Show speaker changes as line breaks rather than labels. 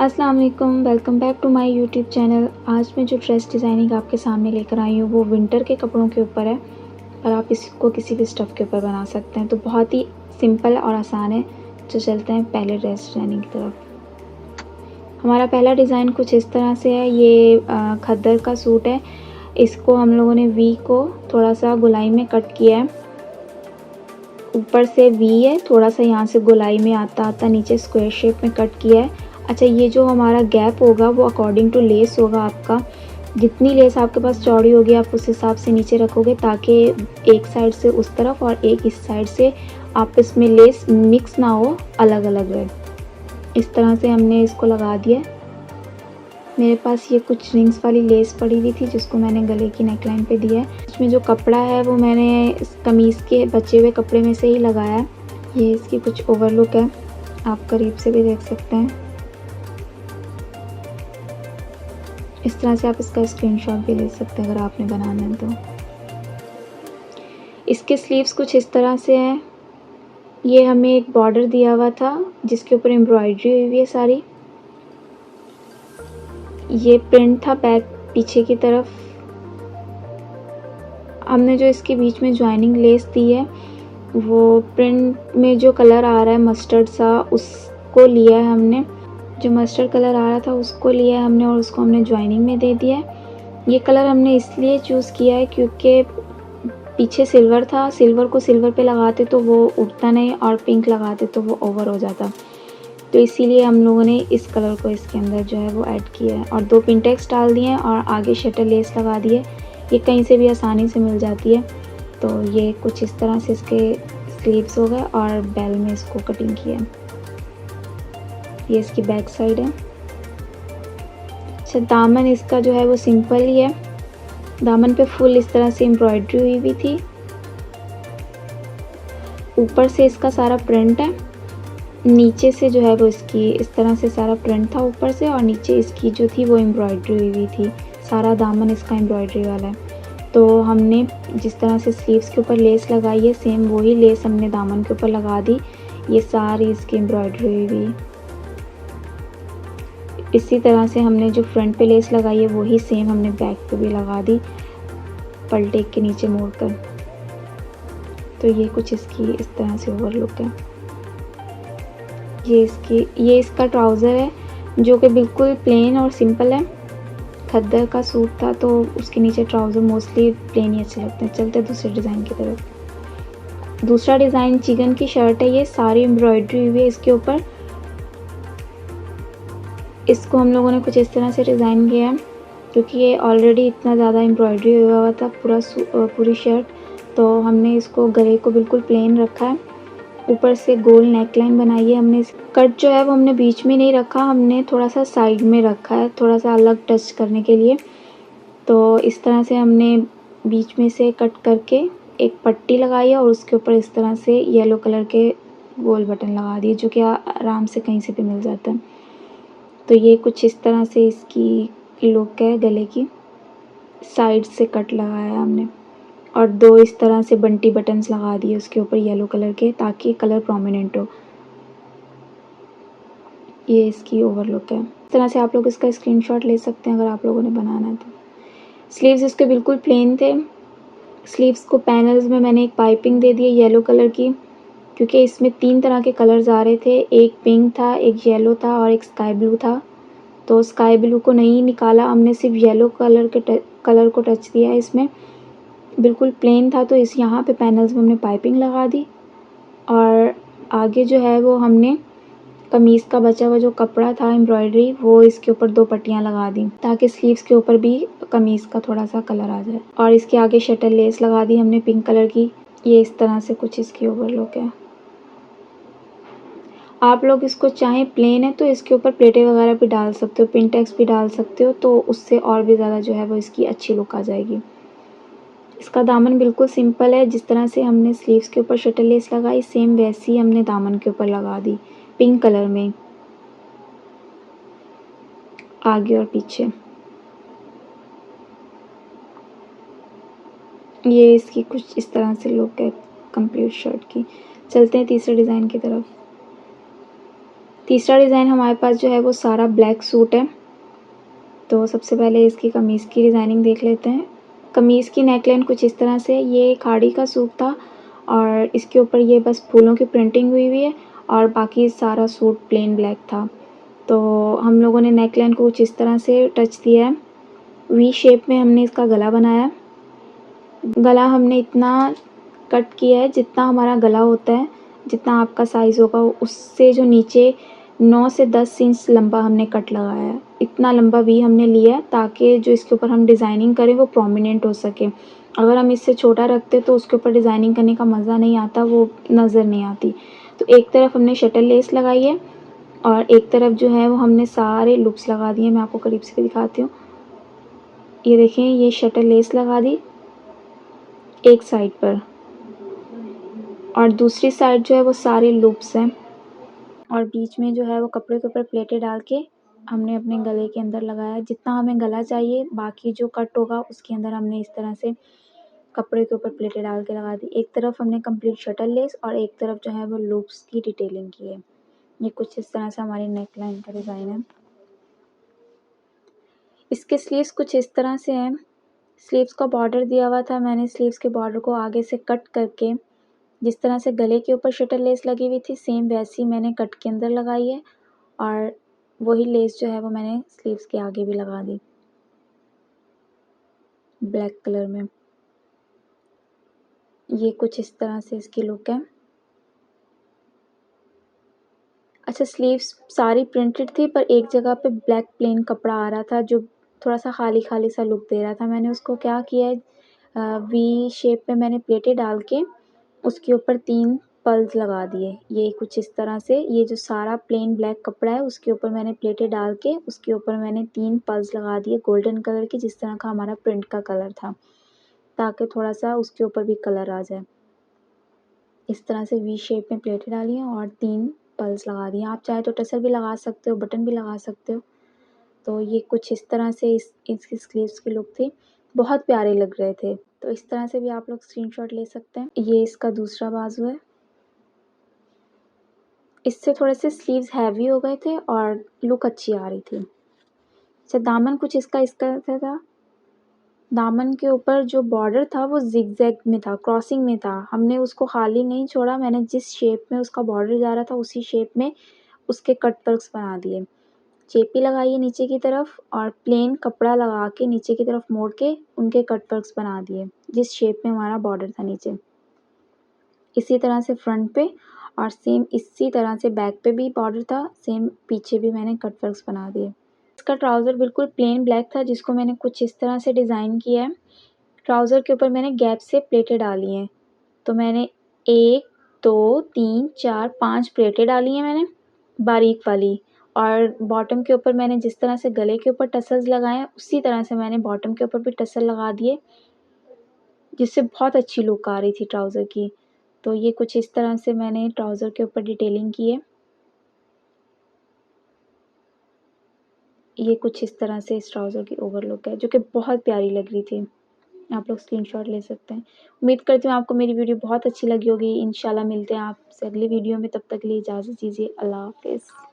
अस्सलाम वालेकुम, welcome back to my YouTube channel. आज मैं जो ड्रेस डिज़ाइनिंग आपके सामने लेकर आई हूँ वो विंटर के कपड़ों के ऊपर है और आप इसको किसी भी स्टफ़ के ऊपर बना सकते हैं। तो बहुत ही सिंपल और आसान है। तो चलते हैं पहले ड्रेस डिज़ाइनिंग की तरफ। हमारा पहला डिज़ाइन कुछ इस तरह से है। ये खद्दर का सूट है। इसको हम लोगों ने वी को थोड़ा सा गोलाई में कट किया है। ऊपर से वी है, थोड़ा सा यहाँ से गोलाई में आता आता नीचे स्क्वायर शेप में कट किया है। अच्छा, ये जो हमारा गैप होगा वो अकॉर्डिंग टू लेस होगा आपका। जितनी लेस आपके पास चौड़ी होगी आप उस हिसाब से नीचे रखोगे ताकि एक साइड से उस तरफ और एक इस साइड से आपस में लेस मिक्स ना हो, अलग अलग रहे। इस तरह से हमने इसको लगा दिया। मेरे पास ये कुछ रिंग्स वाली लेस पड़ी हुई थी जिसको मैंने गले की नेकलाइन पे दिया है। इसमें जो कपड़ा है वो मैंने इस कमीज़ के बचे हुए कपड़े में से ही लगाया है। ये इसकी कुछ ओवरलुक है, आप करीब से भी देख सकते हैं। इस तरह से आप इसका स्क्रीनशॉट भी ले सकते हैं अगर आपने बनाना है तो। इसके स्लीव्स कुछ इस तरह से हैं। ये हमें एक बॉर्डर दिया हुआ था जिसके ऊपर एम्ब्रॉयडरी हुई हुई है सारी। ये प्रिंट था बैक पीछे की तरफ। हमने जो इसके बीच में ज्वाइनिंग लेस दी है वो प्रिंट में जो कलर आ रहा है मस्टर्ड सा, उसको लिया है हमने। जो मस्टर्ड कलर आ रहा था उसको लिया है हमने और उसको हमने ज्वाइनिंग में दे दिया है। ये कलर हमने इसलिए चूज़ किया है क्योंकि पीछे सिल्वर था, सिल्वर को सिल्वर पे लगाते तो वो उठता नहीं और पिंक लगाते तो वो ओवर हो जाता। तो इसीलिए हम लोगों ने इस कलर को इसके अंदर जो है वो ऐड किया है और 2 पिंटेक्स डाल दिए हैं और आगे शटर लेस लगा दी है। ये कहीं से भी आसानी से मिल जाती है। तो ये कुछ इस तरह से इसके स्लीव्स हो गए और बेल में इसको कटिंग किया है। ये इसकी बैक साइड है। अच्छा, दामन इसका जो है वो सिंपल ही है। दामन पे फुल इस तरह से एम्ब्रॉयडरी हुई हुई थी। ऊपर से इसका सारा प्रिंट है, नीचे से जो है वो इसकी इस तरह से सारा प्रिंट था ऊपर से और नीचे इसकी जो थी वो एम्ब्रॉयडरी हुई हुई थी। सारा दामन इसका एम्ब्रॉयडरी वाला है। तो हमने जिस तरह से स्लीव्स के ऊपर लेस लगाई है सेम वही लेस हमने दामन के ऊपर लगा दी। ये सारी इसकी एम्ब्रॉयडरी हुई हुई। इसी तरह से हमने जो फ्रंट पे लेस लगाई है वही सेम हमने बैक पे भी लगा दी, पलटे के नीचे मोड़कर। तो ये कुछ इसकी इस तरह से ओवरलुक है। ये इसका ट्राउज़र है जो कि बिल्कुल प्लेन और सिंपल है। खद्दर का सूट था तो उसके नीचे ट्राउज़र मोस्टली प्लेन ही अच्छे लगते हैं। चलते दूसरे डिज़ाइन की तरफ। दूसरा डिज़ाइन चिकन की शर्ट है। ये सारी एम्ब्रॉयडरी हुई है इसके ऊपर। इसको हम लोगों ने कुछ इस तरह से डिज़ाइन किया है क्योंकि ये ऑलरेडी इतना ज़्यादा एम्ब्रॉयडरी हुआ हुआ था पूरी शर्ट। तो हमने इसको गले को बिल्कुल प्लेन रखा है। ऊपर से गोल नेकलाइन बनाई है हमने। कट जो है वो हमने बीच में नहीं रखा, हमने थोड़ा सा साइड में रखा है, थोड़ा सा अलग टच करने के लिए। तो इस तरह से हमने बीच में से कट करके एक पट्टी लगाई है और उसके ऊपर इस तरह से येलो कलर के गोल बटन लगा दिए जो कि आराम से कहीं से भी मिल जाता है। तो ये कुछ इस तरह से इसकी लुक है। गले की साइड से कट लगाया हमने और 2 इस तरह से बंटी बटन्स लगा दिए उसके ऊपर येलो कलर के ताकि कलर प्रोमिनेंट हो। ये इसकी ओवरलुक है। इस तरह से आप लोग इसका स्क्रीनशॉट ले सकते हैं अगर आप लोगों ने बनाना है तो। स्लीव्स इसके बिल्कुल प्लेन थे। स्लीव्स को पैनल्स में मैंने एक पाइपिंग दे दी है येलो कलर की क्योंकि इसमें 3 तरह के कलर्स आ रहे थे। एक पिंक था, एक येलो था और एक स्काई ब्लू था। तो स्काई ब्लू को नहीं निकाला, हमने सिर्फ येलो कलर को टच दिया है इसमें। बिल्कुल प्लेन था तो इस यहाँ पे पैनल्स में हमने पाइपिंग लगा दी और आगे जो है वो हमने कमीज़ का बचा हुआ जो कपड़ा था एम्ब्रॉयडरी वो इसके ऊपर 2 पट्टियाँ लगा दी ताकि स्लीव्स के ऊपर भी कमीज़ का थोड़ा सा कलर आ जाए। और इसके आगे शटल लेस लगा दी हमने पिंक कलर की। ये इस तरह से कुछ इसकी ओवरलुक है। आप लोग इसको चाहें प्लेन है तो इसके ऊपर प्लेटें वगैरह भी डाल सकते हो, पिनटेक्स भी डाल सकते हो, तो उससे और भी ज़्यादा जो है वो इसकी अच्छी लुक आ जाएगी। इसका दामन बिल्कुल सिंपल है। जिस तरह से हमने स्लीव्स के ऊपर शटल लेस लगाई सेम वैसी हमने दामन के ऊपर लगा दी पिंक कलर में, आगे और पीछे। ये इसकी कुछ इस तरह से लुक है कंप्लीट शर्ट की। चलते हैं तीसरे डिज़ाइन की तरफ। तीसरा डिज़ाइन हमारे पास जो है वो सारा ब्लैक सूट है। तो सबसे पहले इसकी कमीज़ की डिज़ाइनिंग देख लेते हैं। कमीज़ की नेकलाइन कुछ इस तरह से, ये खाड़ी का सूट था और इसके ऊपर ये बस फूलों की प्रिंटिंग हुई हुई है और बाकी सारा सूट प्लेन ब्लैक था। तो हम लोगों ने नेकलाइन को कुछ इस तरह से टच दिया है। वी शेप में हमने इसका गला बनाया है। गला हमने इतना कट किया है जितना हमारा गला होता है, जितना आपका साइज़ होगा उससे जो नीचे 9 से 10 इंच लंबा हमने कट लगाया है। इतना लंबा वी हमने लिया है ताकि जो इसके ऊपर हम डिज़ाइनिंग करें वो प्रोमिनेंट हो सके। अगर हम इससे छोटा रखते तो उसके ऊपर डिज़ाइनिंग करने का मज़ा नहीं आता, वो नज़र नहीं आती। तो एक तरफ हमने शटल लेस लगाई है और एक तरफ जो है वो हमने सारे लूप्स लगा दिए। मैं आपको करीब से दिखाती हूँ। ये देखें, ये शटल लेस लगा दी एक साइड पर और दूसरी साइड जो है वो सारे लूप्स हैं और बीच में जो है वो कपड़े के ऊपर प्लेटें डाल के हमने अपने गले के अंदर लगाया। जितना हमें गला चाहिए, बाकी जो कट होगा उसके अंदर हमने इस तरह से कपड़े के ऊपर प्लेटें डाल के लगा दी। एक तरफ हमने कंप्लीट शटल लेस और एक तरफ जो है वो लूप्स की डिटेलिंग की है। ये कुछ इस तरह से हमारी नेक लाइन का डिज़ाइन है। इसके स्लीव्स कुछ इस तरह से हैं। स्लीव्स का बॉर्डर दिया हुआ था, मैंने स्लीव्स के बॉर्डर को आगे से कट करके जिस तरह से गले के ऊपर शटल लेस लगी हुई थी, सेम वैसी मैंने कट के अंदर लगाई है और वही लेस जो है वो मैंने स्लीव्स के आगे भी लगा दी ब्लैक कलर में। ये कुछ इस तरह से इसकी लुक है। अच्छा, स्लीव्स सारी प्रिंटेड थी पर एक जगह पे ब्लैक प्लेन कपड़ा आ रहा था जो थोड़ा सा खाली खाली सा लुक दे रहा था। मैंने उसको क्या किया है, वी शेप में मैंने प्लेटें डाल के उसके ऊपर 3 पल्स लगा दिए। ये कुछ इस तरह से, ये जो सारा प्लेन ब्लैक कपड़ा है उसके ऊपर मैंने प्लेटें डाल के उसके ऊपर मैंने 3 पल्स लगा दिए गोल्डन कलर के, जिस तरह का हमारा प्रिंट का कलर था, ताकि थोड़ा सा उसके ऊपर भी कलर आ जाए। इस तरह से वी शेप में प्लेटें डाली हैं और 3 पल्स लगा दिए। आप चाहे तो टसल भी लगा सकते हो, बटन भी लगा सकते हो। तो ये कुछ इस तरह से इसकी स्लीव्स की लुक थी। बहुत प्यारे लग रहे थे। तो इस तरह से भी आप लोग स्क्रीनशॉट ले सकते हैं। ये इसका दूसरा बाजू है। इससे थोड़े से स्लीव्स हैवी हो गए थे और लुक अच्छी आ रही थी। अच्छा, दामन कुछ इसका था। दामन के ऊपर जो बॉर्डर था वो ज़िगज़ैग में था, क्रॉसिंग में था। हमने उसको खाली नहीं छोड़ा, मैंने जिस शेप में उसका बॉर्डर जा रहा था उसी शेप में उसके कट वर्क्स बना दिए। चेपी लगाई है नीचे की तरफ और प्लेन कपड़ा लगा के नीचे की तरफ मोड़ के उनके कट वर्क्स बना दिए, जिस शेप में हमारा बॉर्डर था नीचे। इसी तरह से फ्रंट पे और सेम इसी तरह से बैक पे भी बॉर्डर था, सेम पीछे भी मैंने कट वर्क्स बना दिए। इसका ट्राउज़र बिल्कुल प्लेन ब्लैक था जिसको मैंने कुछ इस तरह से डिज़ाइन किया है। ट्राउज़र के ऊपर मैंने गैप से प्लेटें डाली हैं। तो मैंने 1, 2, 3, 4, 5 प्लेटें डाली हैं मैंने, बारीक वाली, और बॉटम के ऊपर मैंने जिस तरह से गले के ऊपर टसल्स लगाए हैं, उसी तरह से मैंने बॉटम के ऊपर भी टसल लगा दिए, जिससे बहुत अच्छी लुक आ रही थी ट्राउज़र की। तो ये कुछ इस तरह से मैंने ट्राउज़र के ऊपर डिटेलिंग की है। ये कुछ इस तरह से इस ट्राउज़र की ओवर लुक है, जो कि बहुत प्यारी लग रही थी। आप लोग स्क्रीनशॉट ले सकते हैं। उम्मीद करती हूँ आपको मेरी वीडियो बहुत अच्छी लगी होगी। इंशाल्लाह मिलते हैं आपसे अगली वीडियो में, तब तक के लिए इजाज़त दीजिए। अल्लाह हाफ़िज़।